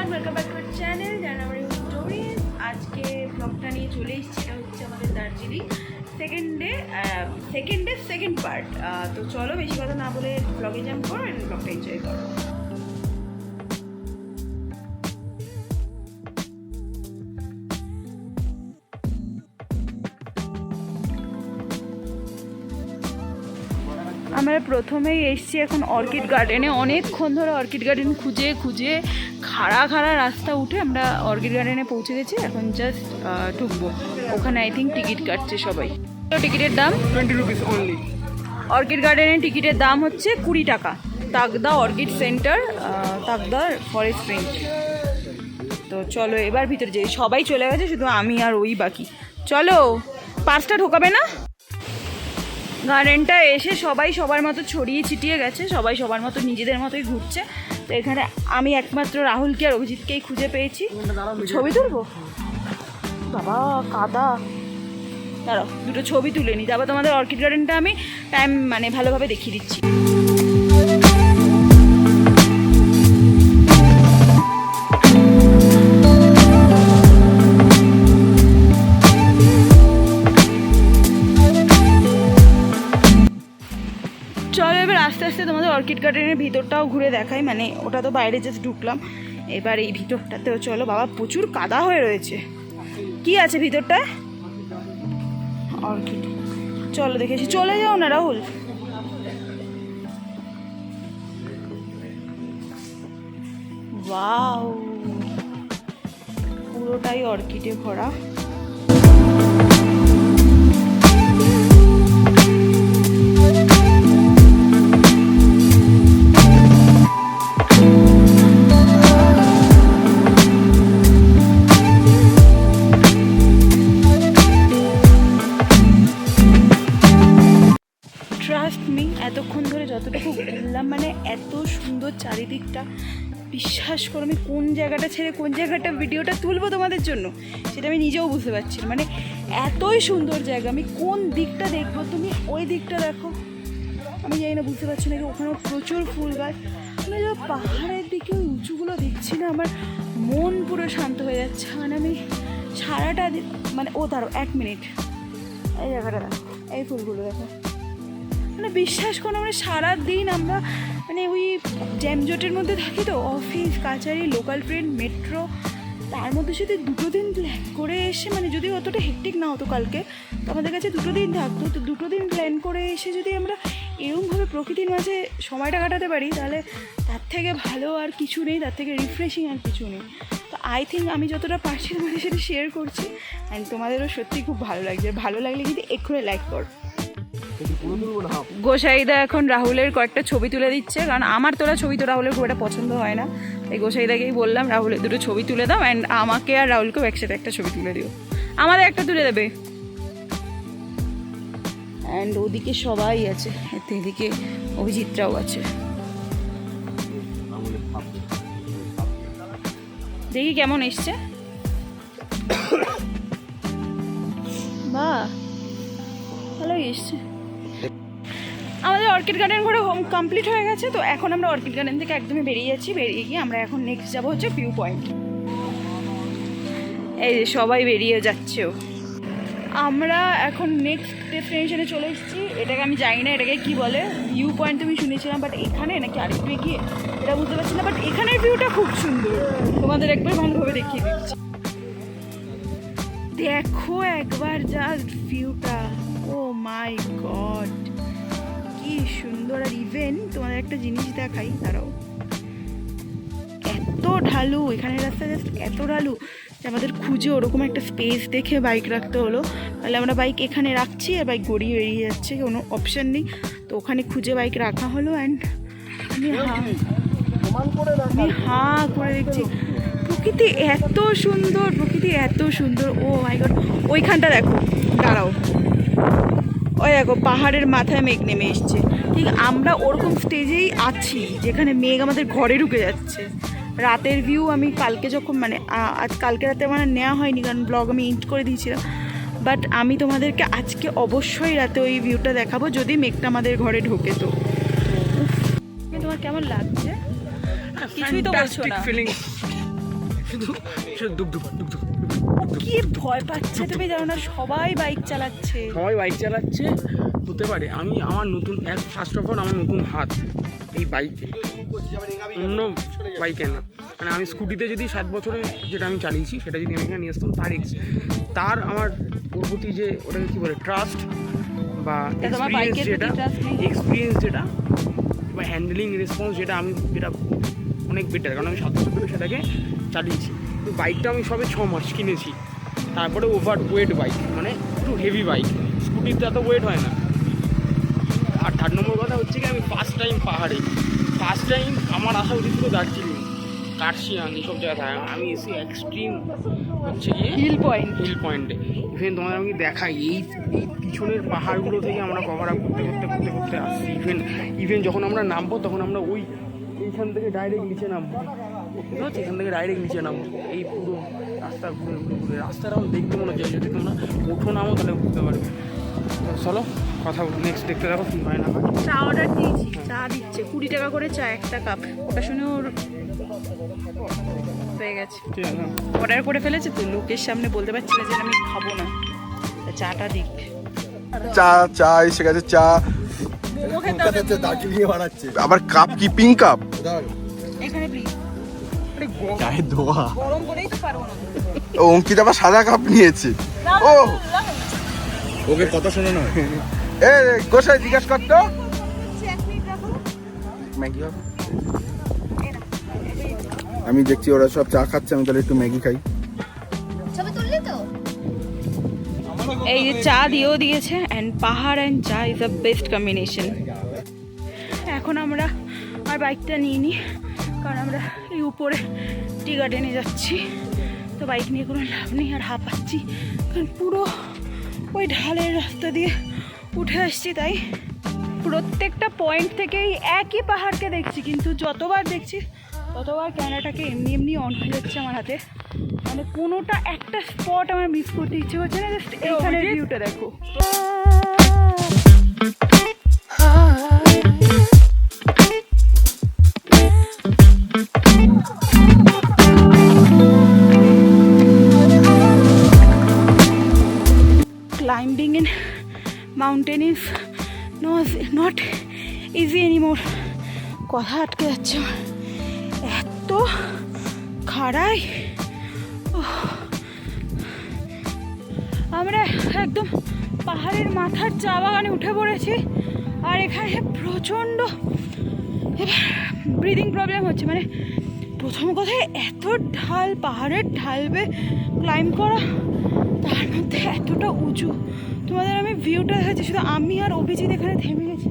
Everyone, welcome back to our channel January stories. আজকে ব্লগটা নিয়ে চলে এসেছি। এটা হচ্ছে আমাদের দার্জিলিং সেকেন্ড পার্ট। তো চলো বেশি কথা না বলে ব্লগে জাম্প করো এন্ড ব্লগটা এনজয় করো। আমরা প্রথমেই এসেছি এখন অর্কিড গার্ডেনে। অনেকক্ষণ ধরে অর্কিড গার্ডেন খুঁজে খুঁজে খাড়া রাস্তা উঠে আমরা অর্কিড গার্ডেনে পৌঁছে গেছি। এখন জাস্ট ঢুকবো। ওখানে আই থিঙ্ক টিকিট কাটছে সবাই। টিকিটের দাম 20 rupees only. অর্কিড গার্ডেনের টিকিটের দাম হচ্ছে 20 টাকা। Takdah orchid centre, Takdah forest range. তো চলো এবার ভিতরে যাই। সবাই চলে গেছে, শুধু আমি আর ওই বাকি। চলো, পার্সটা ঢোকাবে না? গার্ডেনটা এসে সবাই সবার মতো ছড়িয়ে ছিটিয়ে গেছে, সবাই সবার মতো নিজেদের মতোই ঘুরছে। তো এখানে আমি একমাত্র রাহুলকে আর অভিজিৎকেই খুঁজে পেয়েছি। ছবি তুলবো? বাবা কাদা, দাঁড়াও দুটো ছবি তুলে নিই, তারপর তোমাদের অর্কিড গার্ডেনটা আমি ভালোভাবে দেখিয়ে দিচ্ছি। চলো এবার আস্তে আস্তে তোমাদের অর্কিড গার্ডেনের ভিতরটাও ঘুরে দেখাই। ওটা তো বাইরে জাস্ট ঢুকলাম, এবার এই ভিতরটাতেও চলো। বাবা প্রচুর কাদা হয়ে রয়েছে। কি আছে ভিতরটায়? অর্কিড। চলো দেখেছি, চলে যাও না রাহুল। ওয়াও, পুরোটাই অর্কিডে ভরা। ট্রাস্ট মি, এতক্ষণ ধরে যতটুকু বললাম এত সুন্দর চারিদিকটা, বিশ্বাস করো আমি কোন জায়গাটা ছেড়ে কোন জায়গাটা ভিডিওটা তুলবো তোমাদের জন্য সেটা আমি নিজেও বুঝতে পারছি না। এতই সুন্দর জায়গা, আমি কোন দিকটা দেখবো? তুমি ওই দিকটা দেখো, আমি জানি না, বুঝতে পারছি না। ওখানেও প্রচুর ফুল গাছ। পাহাড়ের দিকে ওই উঁচুগুলো দেখছি না, আমার মন পুরো শান্ত হয়ে যাচ্ছে। আমি সারাটা দিন ও দাঁড়ো 1 মিনিট, এই জায়গাটা দেখো, এই ফুলগুলো দেখো। বিশ্বাস করো সারাদিন আমরা ওই জ্যামজটের মধ্যে থাকি, তো অফিস কাচারি লোকাল ট্রেন মেট্রো, তার মধ্যে যদি 2 দিন প্ল্যান করে এসে যদি অতটা হেক্টিক না হতো কালকে, তো আমাদের কাছে 2 দিন থাকতো। তো 2 দিন প্ল্যান করে এসে যদি আমরা এরকমভাবে প্রকৃতির মাঝে সময়টা কাটাতে পারি, তাহলে তার থেকে ভালো আর কিছু নেই, তার থেকে রিফ্রেশিং আর কিছু নেই। তো আই থিঙ্ক আমি যতটা পারছি তোমাদের সাথে শেয়ার করছি, অ্যান্ড তোমাদেরও সত্যি খুব ভালো লাগছে। ভালো লাগলে কিন্তু এক্ষুনি লাইক কর। গোসাইদা এখন রাহুলের কয়েকটা ছবি তুলে দিচ্ছে, কারণ আমার তোলা ছবি তো রাহুলের খুব একটা পছন্দ হয় না। তাই গোসাইদাকেই বললাম রাহুলের 2টো ছবি তুলে দাও, অ্যান্ড আমাকে আর রাহুলকেও একসাথে একটা ছবি তুলে দিও। আমাদের একটা তুলে দেবে। অ্যান্ড ওদিকে সবাই আছে, এদিকে অভিজিৎরাও আছে। দেখি কেমন এসছে। বাহ, ভালোই এসছে। আমাদের অর্কিড গার্ডেন ঘুরে হোম কমপ্লিট হয়ে গেছে। তো এখন আমরা অর্কিড গার্ডেন থেকে একদমই বেরিয়ে যাচ্ছি। বেরিয়ে গিয়ে আমরা এখন নেক্সট যাবো হচ্ছে ভিউ পয়েন্ট। এই যে সবাই বেরিয়ে যাচ্ছেও। আমরা এখন নেক্সট ডেস্টিনেশনে চলে এসেছি। এটাকে আমি জানি না এটাকে কি বলে। ভিউ পয়েন্ট তুমি শুনেছিলাম, বাট এখানে নাকি আরেকটু এগিয়ে, এটা বুঝতে পারছি না। বাট এখানের ভিউটা খুব সুন্দর, তোমাদের একবার ভালোভাবে দেখিয়ে দিচ্ছি। দেখো একবার জাস্ট ভিউটা, ও মাই গড কি সুন্দর। আর ইভেন তোমাদের একটা জিনিস দেখাই, দাঁড়াও, এত ঢালু এখানের রাস্তা, জাস্ট এত ঢালু যে আমাদের খুঁজে ওরকম একটা স্পেস দেখে বাইক রাখতে হলো। তাহলে আমরা বাইক এখানে রাখছি আর বাইক গড়িয়ে বেরিয়ে যাচ্ছে, কোনো অপশান নেই। তো ওখানে খুঁজে বাইক রাখা হলো। অ্যান্ড আমি হাঁ করে দেখছি, প্রকৃতি এত সুন্দর, প্রকৃতি এত সুন্দর। ও মাই গড, ওইখানটা দেখো, দাঁড়াও, ওই দেখো পাহাড়ের মাথায় মেঘ নেমে এসছে। ঠিক আমরা ওরকম স্টেজেই আছি যেখানে মেঘ আমাদের ঘরে ঢুকে যাচ্ছে। রাতের ভিউ আমি কালকে যখন আজ কালকে রাতে নেওয়া হয়নি, কারণ ব্লগ আমি এন্ড করে দিয়েছিলাম। বাট আমি তোমাদেরকে আজকে অবশ্যই রাতে ওই ভিউটা দেখাবো, যদি মেঘটা আমাদের ঘরে ঢোকে। তো তোমার কেমন লাগছে? কিছুই তো বলছো না। শুধু দুঃখ কি ভয় পাচ্ছে তুমি জানো না, সবাই বাইক চালাচ্ছে। হতে পারে আমি আমার নতুন ফার্স্ট অফ অল আমার নতুন হাত এই বাইকে, অন্য বাইকে না। মানে আমি স্কুটিতে যদি 7 বছরে যেটা আমি চালিয়েছি সেটা যদি আমি এখানে নিয়ে আসতাম তার আমার ওর প্রতি যে ওটাকে কী বলে ট্রাস্ট বা এক্সপিরিয়েন্স যেটা বা হ্যান্ডেলিং রেসপন্স যেটা অনেক বেটার, কারণ আমি 7 বছর ধরে সেটাকে চালিয়েছি। তো বাইকটা আমি সবে 6 মাস কিনেছি, তারপরে ওভার ওয়েট বাইক, মানে একটু হেভি বাইক, স্কুটিতে এত ওয়েট হয় না। আর 3 নম্বর কথা হচ্ছে কি আমি ফার্স্ট টাইম আমার আসা উচিত ছিল দার্জিলিং, কার্শিয়াং এইসব জায়গায়। আমি এসে এক্সট্রিম হচ্ছে গিয়ে হিল পয়েন্টে। ইভেন তোমাদের আমি দেখাই এই পিছনের পাহাড়গুলো থেকে আমরা কভার আপ করতে আসছি। ইভেন যখন আমরা নামবো তখন আমরা এইখান থেকে ডাইরেক্ট নিচে নামবো, বুঝতে পারছি, এখান থেকে ডাইরেক্ট নিচে নামবো। এই পুরো রাস্তা ঘুরে রাস্তাটাও দেখতে মনে হচ্ছে, যদি তোমরা ওঠো নামো তাহলে বুঝতে পারবে। চলো কথা নেক্সট দেখতে দেখো কি হয় না হয়। চা অর্ডার দিয়েছি, চা দিচ্ছে 20 টাকা করে চা একটা কাপ। ওটা শুনে ওর হয়ে গেছে, অর্ডার করে ফেলেছে। তো লোকের সামনে বলতে পারছি না যে আমি খাবো না, চাটা দিক। চা এসে গেছে, চা আবার কাপ কি পিঙ্ক কাপ এখানে প্লিজ। চায়ের ধোয়া। গরম করেই তো পারবো না। অঙ্কিত আবার সাদা কাপ নিয়েছে। ও ওকে কথা শোনো না। এ গোসাই জিজ্ঞাসা করতো ম্যাগি হবে। আমি দেখছি ওরা সব চা খাচ্ছে, আমি তাহলে একটু ম্যাগি খাই। এই যে চা দিয়েও দিয়েছে, অ্যান্ড পাহাড় অ্যান্ড চা ইজ দ্য বেস্ট কম্বিনেশন। এখন আমরা আর বাইকটা নিয়ে নিই, কারণ আমরা এই উপরে টি গার্ডেনে যাচ্ছি। তো বাইক নিয়ে কোনো লাভ নেই, আর হাঁপাচ্ছি, কারণ পুরো ওই ঢালের রাস্তা দিয়ে উঠে আসছি। তাই প্রত্যেকটা পয়েন্ট থেকেই একই পাহাড়কে দেখছি, কিন্তু যতবার দেখছি ততবার ক্যামেরাটাকে এমনি অন হয়ে যাচ্ছে আমার হাতে। মানে কোনোটা একটা স্পট আমার মিস করতে ইচ্ছে করছে না। জাস্ট এইখানে ভিউটা দেখো। Climbing in mountain is not easy anymore. কথা আটকে যাচ্ছে আমার, এত খাড়াই। আমরা একদম পাহাড়ের মাথার চা বাগানে উঠে পড়েছি, আর এখানে প্রচণ্ড ব্রিদিং প্রবলেম হচ্ছে। মানে প্রথম কথায় এত ঢাল, পাহাড়ের ঢাল বেয়ে ক্লাইম্ব করা, তার মধ্যে এতটা উঁচু। তোমাদের আমি ভিউটা দেখাচ্ছি, শুধু আমি আর অভিজিৎ এখানে থেমে গেছি।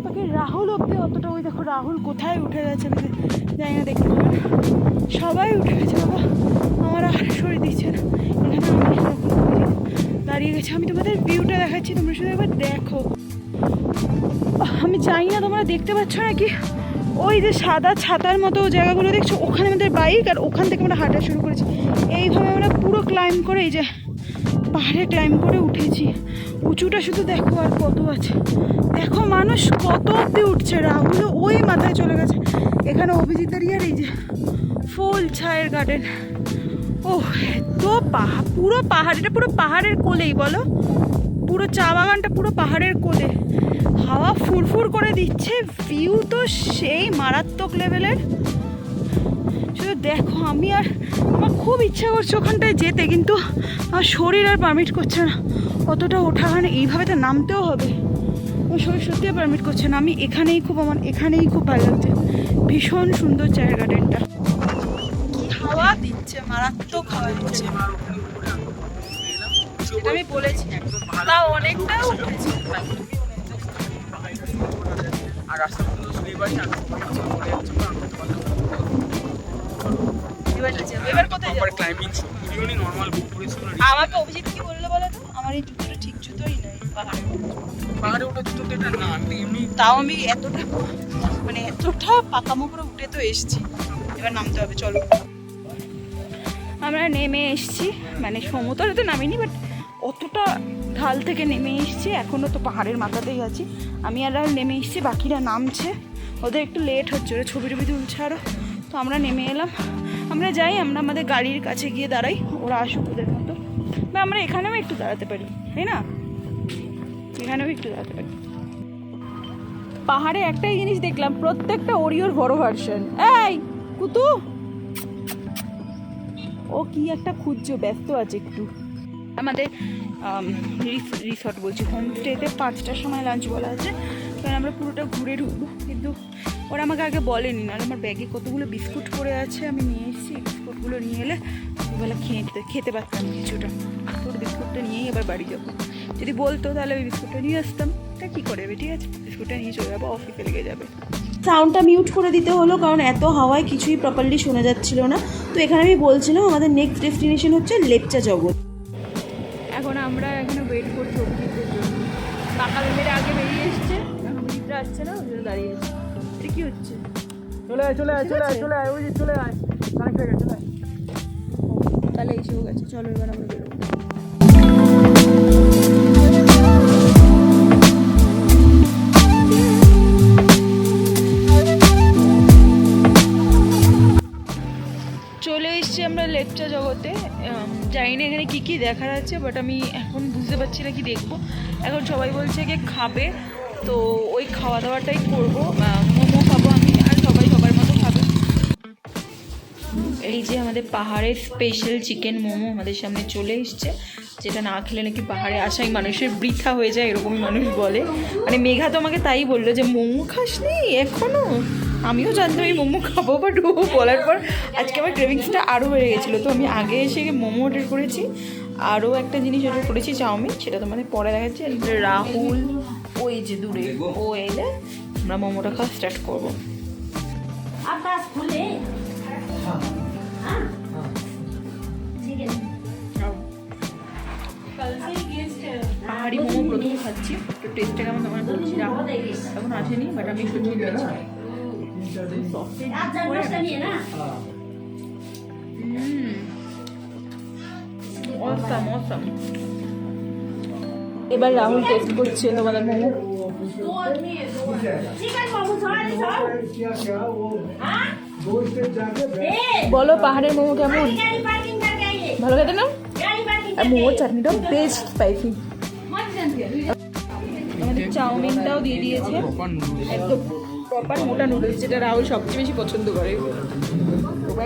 বাকি রাহুল অব্দি অতটা, ওই দেখো রাহুল কোথায় উঠে গেছে আমি জানি না, দেখতে পাবো না। সবাই উঠে গেছে বাবা, আমার আর শরীর দিচ্ছে না। এখানে আমি দাঁড়িয়ে গেছি। আমি তোমাদের ভিউটা দেখাচ্ছি, তোমরা শুধু একবার দেখো। আমি জানি না তোমরা দেখতে পাচ্ছ নাকি, ওই যে সাদা ছাতার মতো জায়গাগুলো দেখছো, ওখানে আমাদের বাইক, আর ওখান থেকে আমরা হাঁটা শুরু করেছি। এইভাবে আমরা পুরো ক্লাইম্ব করে এই যে পাহাড়ে ক্লাইম্ব করে উঠেছি। উঁচুটা শুধু দেখো আর কত আছে, দেখো মানুষ কত অব্দি উঠছে। রাহুল ওই মাথায় চলে গেছে, এখানে অভিজিৎ দাঁড়িয়ে, আর এই যে ফুল ছায়ের গার্ডেন। ও এত পুরো পাহাড়, এটা পুরো পাহাড়ের কোলেই বলো, পুরো চা বাগানটা পুরো পাহাড়ের কোলে। হাওয়া ফুরফুর করে দিচ্ছে, ভিউ তো সেই মারাত্মক লেভেলের। শুধু দেখো, আমার খুব ইচ্ছা করছে ওখানটায় যেতে, কিন্তু আমার শরীর আর পারমিট করছে না অতটা ওঠা। মানে এইভাবে তো নামতেও হবে, আমার শরীর সত্যিই পারমিট করছে না। আমার এখানেই খুব ভালো লাগছে, ভীষণ সুন্দর চায়ের গার্ডেনটা। কি হাওয়া দিচ্ছে, মারাত্মক হাওয়া দিচ্ছে, সেটা আমি বলেছি। তাও অনেকটা উঠেছি। আর রাস্তা পর্যন্ত স্লিপার আমাকে অভিজিৎ কি বললো বলো তো, আমার এই জুতোটা ঠিক জুতোই নয় পাহাড়ে ওঠা জুতো তো এটা না। তাও আমি এতটা পাকামো করে উঠে তো এসছি, এবার নামতে হবে। চলো, আমরা নেমে এসছি, মানে সমতলে তো নামিনি, বাট অতটা ঢাল থেকে নেমে এসছি। এখনও তো পাহাড়ের মাথাতেই আছি, আমি আর নেমে এসছি, বাকিরা নামছে। ওদের একটু লেট হচ্ছে, ওরা ছবি তুলছে আরও। তো আমরা নেমে এলাম, আমরা যাই, আমরা আমাদের গাড়ির কাছে গিয়ে দাঁড়াই, ওরা আসুক ওদের মতো, বা আমরা এখানেও একটু দাঁড়াতে পারি, তাই না? এখানেও একটু দাঁড়াতে পারি। পাহাড়ে একটাই জিনিস দেখলাম, প্রত্যেকটা ওরিওর বড় ভার্সন। এই কুতু, ও কি একটা খুঁজছো, ব্যস্ত আছে একটু। আমাদের রিসর্ট বলছি, হোমস্টেতে 5টার সময় লাঞ্চ বলা আছে, কারণ আমরা পুরোটা ঘুরে ঢুকবো, কিন্তু ওরা আমাকে আগে বলেনি, নাহলে আমার ব্যাগে কতগুলো বিস্কুট পড়ে আছে, আমি নিয়ে এসেছি। বিস্কুটগুলো নিয়ে এলে দুবেলা খেতে পারতাম কিছুটা, পুরো বিস্কুটটা নিয়েই এবার বাড়ি যাবো। যদি বলতো তাহলে ওই বিস্কুটটা নিয়ে আসতাম, তা কী করে যাবে, ঠিক আছে, বিস্কুটটা নিয়ে চলে যাবো, অফিসে লেগে যাবে। সাউন্ডটা মিউট করে দিতে হলো, কারণ এত হাওয়ায় কিছুই প্রপারলি শোনা যাচ্ছিল না। তো এখানে আমি বলছিলাম আমাদের নেক্সট ডেস্টিনেশন হচ্ছে লেপচা জগৎ। এখন আমরা এখানে ওয়েট করছি অভিজিতের জন্য। বাঁকা মেয়েরা আগে বেরিয়ে এসছে, এখন অভিজিৎরা আসছে না, ওই জন্য দাঁড়িয়ে আছে। এটা কী হচ্ছে? চলে আয় ওই যে চলে আয়, কানেক্ট হয়ে গেছে, চলে আয়। তাহলে এসেও গেছে, চলো এবার আমরা বেরোবো। চলে এসছি আমরা লেপচা জগতে। জানি না এখানে কী কী দেখার আছে, বাট আমি এখন বুঝতে পারছি না কি দেখবো। এখন সবাই বলছে যে খাবে, তো ওই খাওয়া দাওয়াটাই করবো। মোমো খাবো আমি, আর সবাই সবার মতো খাবে। এই যে আমাদের পাহাড়ের স্পেশাল চিকেন মোমো আমাদের সামনে চলে এসছে, যেটা না খেলে নাকি পাহাড়ে আসাই মানুষের বৃথা হয়ে যায়, এরকমই মানুষ বলে। মানে মেঘা তো আমাকে তাই বললো যে মোমো খাসনি এখনও। আমিও জানতাম এই মোমো খাবো, বাট ও বলার পর আজকে আমার ক্রেভিংসটা আরও বেড়ে গেছিলো। তো আমি আগে এসে মোমো অর্ডার করেছি, আরও একটা জিনিস অর্ডার করেছি, চাউমিন, সেটা তোমাদের পরে দেখাচ্ছি। রাহুল ওই যে দূরে, ও এলে আমরা মোমোটা খাওয়া স্টার্ট করবো। আকাশ খুলে পাহাড়ি মোমো প্রথম খাচ্ছি, তো টেস্টটা কেমন তোমার বলছি। রাহুল এখন আসেনি, বাট আমি একটু নিয়ে নিয়েছি। অসাম। এবার রাহুল টেস্ট করছে তোমাদের মোমো। বলো পাহাড়ের মোমো কেমন? ভালো খেতে না? আর মোমোর চাটনিটাও বেস্ট স্পাইসি। আমাদের চাউমিনটাও দিয়ে দিয়েছে, একদম প্রপার মোটা নুডলস, যেটা রাহুল সবচেয়ে বেশি পছন্দ করে।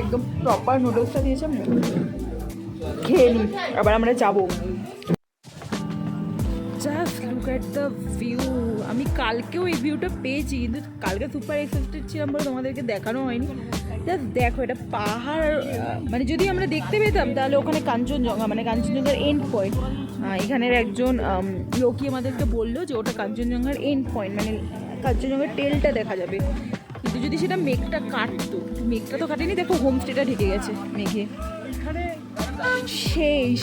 একদম প্রপার নুডলসটা দিয়েছে, খেয়ে নিই, আবার আমরা যাবো। Just look at the view. আমি কালকেও এই ভিউটা পেয়েছি, কিন্তু কালকে সুপার এক্সাইটেড ছিলাম বলে তোমাদেরকে দেখানো হয়নি। জাস্ট দেখো, এটা পাহাড়, মানে যদি আমরা দেখতে পেতাম তাহলে ওখানে কাঞ্চনজঙ্ঘা, মানে কাঞ্চনজঙ্ঘার এন্ড পয়েন্ট। এখানের একজন লোকই আমাদেরকে বললো যে ওটা কাঞ্চনজঙ্ঘার এন্ড পয়েন্ট, মানে কাঞ্চনজঙ্ঘার টেলটা দেখা যাবে। কিন্তু যদি সেটা মেঘটা কাটতো, মেঘটা তো কাটেনি, দেখো হোমস্টেটা ঢেকে গেছে মেঘে। এখানে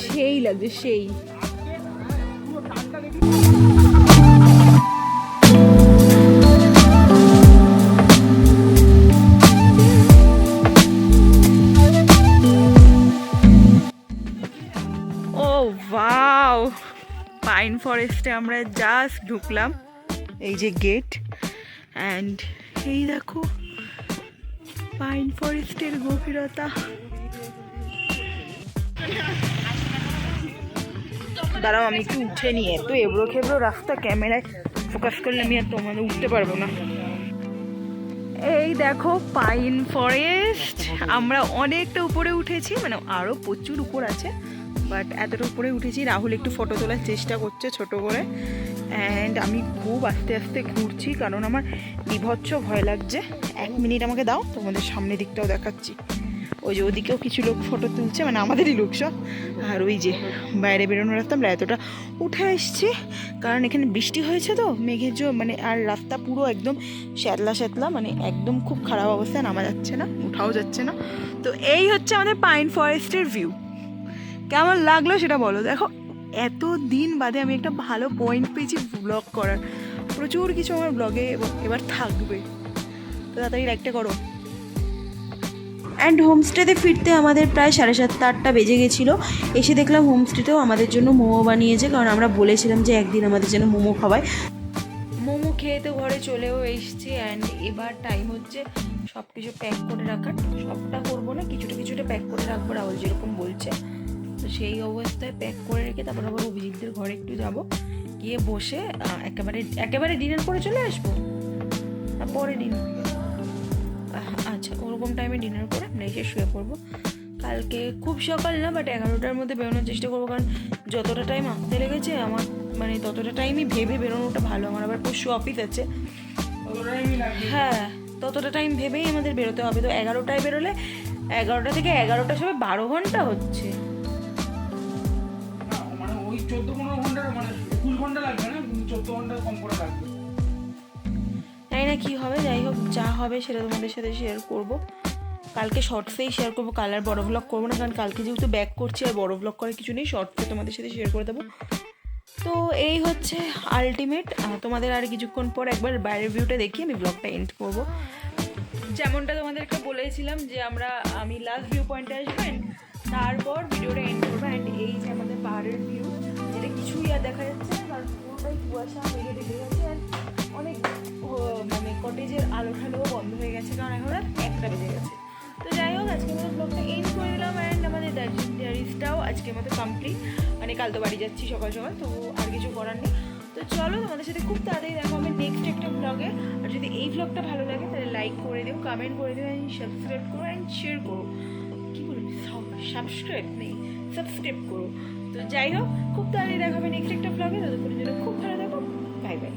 সেই লাগছে, সেই। ওয়াও, পাইন ফরেস্টে আমরা জাস্ট ঢুকলাম, এই যে গেট, অ্যান্ড এই দেখো পাইন ফরেস্টের গভীরতা। দাঁড়াও আমি একটু উঠে নিয়ে, তো এবড়ো খেবড়ো রাস্তা, ক্যামেরায় ফোকাস করলে আমি আর তোমাদের উঠতে পারবো না। এই দেখো পাইন ফরেস্ট, আমরা অনেকটা উপরে উঠেছি, মানে আরও প্রচুর উপর আছে, বাট এতটা উপরে উঠেছি। রাহুল একটু ফটো তোলার চেষ্টা করছে ছোট করে, অ্যান্ড আমি খুব আস্তে আস্তে ঘুরছি, কারণ আমার বিভৎস ভয় লাগছে। 1 মিনিট আমাকে দাও, তোমাদের সামনের দিকটাও দেখাচ্ছি। ওই যে ওদিকেও কিছু লোক ফটো তুলছে, মানে আমাদেরই লোক সব। আর ওই যে বাইরে বেরোনো রাস্তা, আমরা এতটা উঠে এসছি, কারণ এখানে বৃষ্টি হয়েছে তো, মেঘের মানে আর রাস্তা পুরো একদম শ্যাতলা, মানে একদম খুব খারাপ অবস্থা, নামা যাচ্ছে না, উঠাও যাচ্ছে না। তো এই হচ্ছে আমাদের পাইন ফরেস্টের ভিউ। কেমন লাগলো সেটা বলো। দেখো এত দিন বাদে আমি একটা ভালো পয়েন্ট পেয়েছি ব্লগ করার, প্রচুর কিছু আমার ব্লগে এবার থাকবে, তো তাড়াতাড়ি লাইকটা করো। অ্যান্ড হোমস্টেতে ফিরতে আমাদের প্রায় 7:30-8টা বেজে গেছিলো। এসে দেখলাম হোমস্টেতেও আমাদের জন্য মোমো বানিয়েছে, কারণ আমরা বলেছিলাম যে একদিন আমাদের জন্য মোমো খাওয়ায়। মোমো খেয়ে তো ঘরে চলেও এসছি, অ্যান্ড এবার টাইম হচ্ছে সব কিছু প্যাক করে রাখার, সবটা করবো না, কিছুটা কিছুটা প্যাক করে রাখবো রাহুল যেরকম বলছে। তো সেই অবস্থায় প্যাক করে রেখে তারপর আবার অভিজিৎদের ঘরে একটু যাব, গিয়ে বসে একেবারে ডিনার করে চলে আসবো। পরে ডিনার, আচ্ছা ওরকম টাইমে ডিনার করে আমরা এসে শুয়ে পড়বো। কালকে খুব সকাল না, বাট 11টার মধ্যে বেরোনোর চেষ্টা করবো, কারণ যতটা টাইম আসতে লেগেছে আমার মানে ততটা টাইমই ভেবে বেরোনোটা ভালো। আমার আবার পরশু অফিস আছে, হ্যাঁ ততটা টাইম ভেবেই আমাদের বেরোতে হবে। তো 11টায় বেরোলে 11টা থেকে 11টার সময় 12 ঘন্টা হচ্ছে। মানে ওই 14-15 ঘন্টা, মানে 21 ঘন্টা লাগবে না, 14 ঘন্টা কম করে লাগবে। জানি না কী হবে, যাই হোক যা হবে সেটা তোমাদের সাথে শেয়ার করব। কালকে শর্টসেই শেয়ার করবো, কাল আর বড় ব্লগ করবো না, কারণ কালকে যেহেতু ব্যাক করছি আর বড় ব্লগ করার কিছু নেই, শর্টসে তোমাদের সাথে শেয়ার করে দেবো। তো এই হচ্ছে আলটিমেট। তোমাদের আর কিছুক্ষণ পর একবার বাইরের ভিউটা দেখি আমি ব্লগটা এন্ড করব। যেমনটা তোমাদেরকে বলেছিলাম যে আমি লাস্ট ভিউ পয়েন্টে আসবো and তারপর ভিডিওটা এন্ড করবো। অ্যান্ড এই যে আমাদের পাহাড়ের ভিউ, যেটা কিছুই আর দেখা যাচ্ছে না, কারণ পুরোটাই কুয়াশা মেঘে ঢেকে গেছে। আর অনেক মানে কটেজের আলো ঠালোও বন্ধ হয়ে গেছে, কারণ এখন রাত 1টা বেজে গেছে। তো যাই হোক আজকে আমাদের ব্লগটা এন্ড করে দিলাম। অ্যান্ড আমাদের দার্জিলিং ডায়েরিজটাও আজকের মতো কমপ্লিট। মানে কাল তো বাড়ি যাচ্ছি সকাল সকাল, তো আর কিছু করার নেই। তো চলো তোমাদের সাথে খুব তাড়াতাড়ি দেখা হবে নেক্সট একটা ব্লগে। আর যদি এই ব্লগটা ভালো লাগে তাহলে লাইক করে দিও, কমেন্ট করে দিও, অ্যান্ড সাবস্ক্রাইব করো অ্যান্ড শেয়ার করো। কী বলবি, সাবস্ক্রাইব নেই, সাবস্ক্রাইব করো। তো যাই হোক খুব তাড়াতাড়ি দেখা হবে নেক্সট একটা ব্লগে। ততক্ষণের জন্য খুব ভালো থাকো, বাই বাই।